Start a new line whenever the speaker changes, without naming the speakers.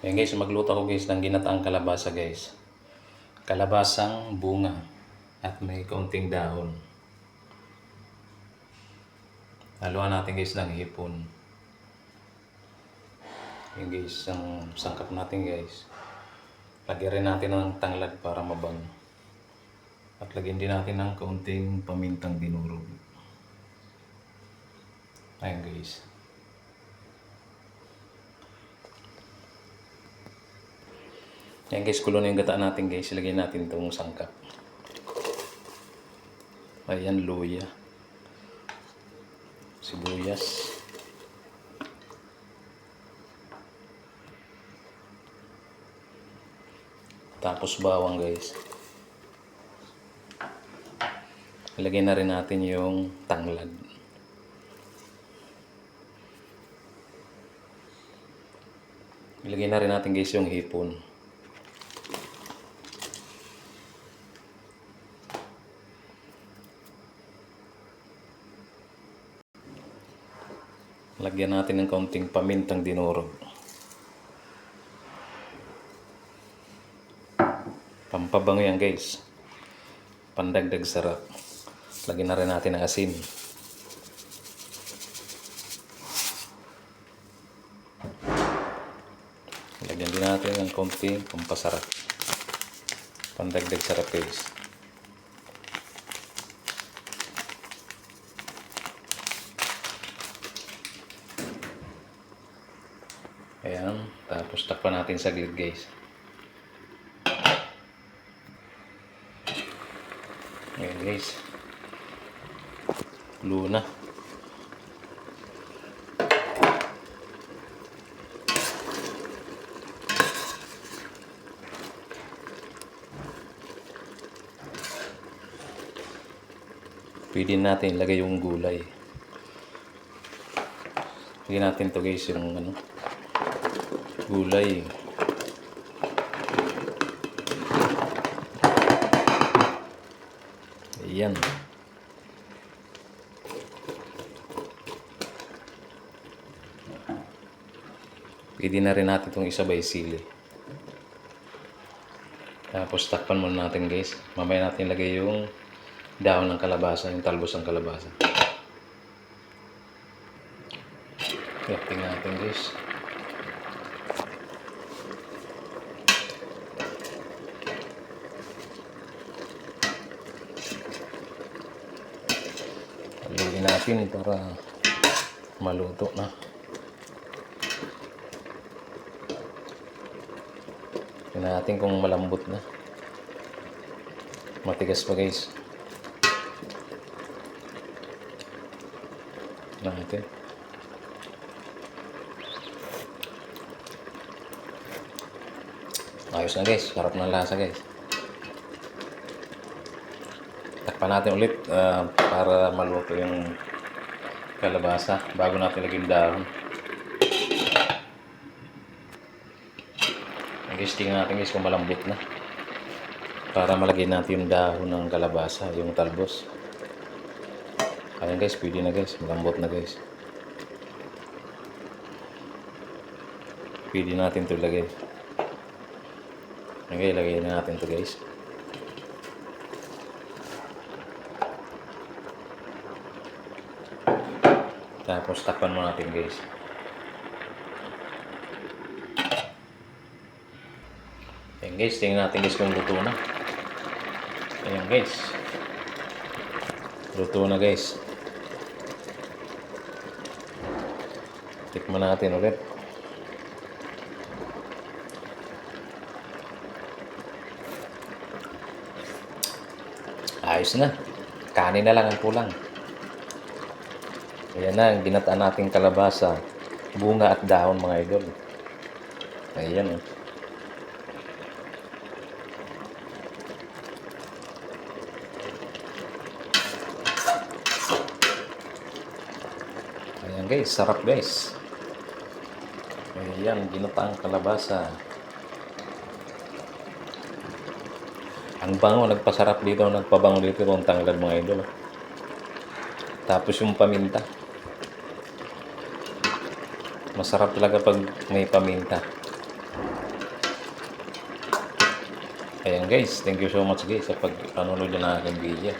Ayan guys, magluto ako guys ng ginataang kalabasa guys. Kalabasang bunga at may kaunting dahon. Haluan natin guys ng hipon. Ayan guys, ang sangkap natin guys. Lagyan rin natin ng tanglad para mabango. At lagyan din natin ng kaunting pamintang dinurog. Ayan guys. Ayan guys, kulo na yung gata natin guys. Ilagay natin itong sangkap. Ayan, luya. Sibuyas. Tapos bawang guys. Ilagay na rin natin yung tanglad. Ilagay na rin natin guys yung hipon. Lagyan natin ng kaunting pamintang dinurog. Pampabango yan guys. Pandagdag sarap. Lagyan na rin natin ng asin. Lagyan din natin ng kaunting pampasarap. Pandagdag sarap guys. Ayan, tapos takpan natin saglit guys. Ayan guys. Luto na. Pwede natin ilagay yung gulay. Lagyan natin to guys yung gulay. Ayan. Pwede na rin natin itong isabay sili. Tapos takpan muna natin guys. Mamaya natin lagay yung dahon ng kalabasa, yung talbos ng kalabasa. Tingnan natin guys. Haluin natin para maluto na. Tingnan natin kung malambot na. Matigas pa guys. Tingnan natin. Ayos na guys. Sarap ng lasa guys. Takpan natin ulit para maluto yung kalabasa bago natin lagyan dahon. Guys, tingnan natin guys kung malambot na para malagyan natin yung dahon ng kalabasa, yung talbos. Ayan guys, pwede na guys, malambot na guys. Pwede natin ito ilagay. Okay, lagay na natin ito guys. Tapos takpan mo natin guys. Ayan guys, tingnan natin guys kung luto na. Ayan guys. Luto na guys. Tikman natin ulit. Ayos na. Kanin na lang ang kulang. Ayan na, ginataan nating kalabasa, bunga at dahon mga idol. Ayan o. Ayan guys, sarap guys. Ayan, ginataang kalabasa. Ang bango, nagpasarap dito, nagpabango dito yung tanglad mga idol. Tapos yung paminta. Masarap talaga pag may paminta. Ayan guys, thank you so much guys sa pag-panonood ng aking video.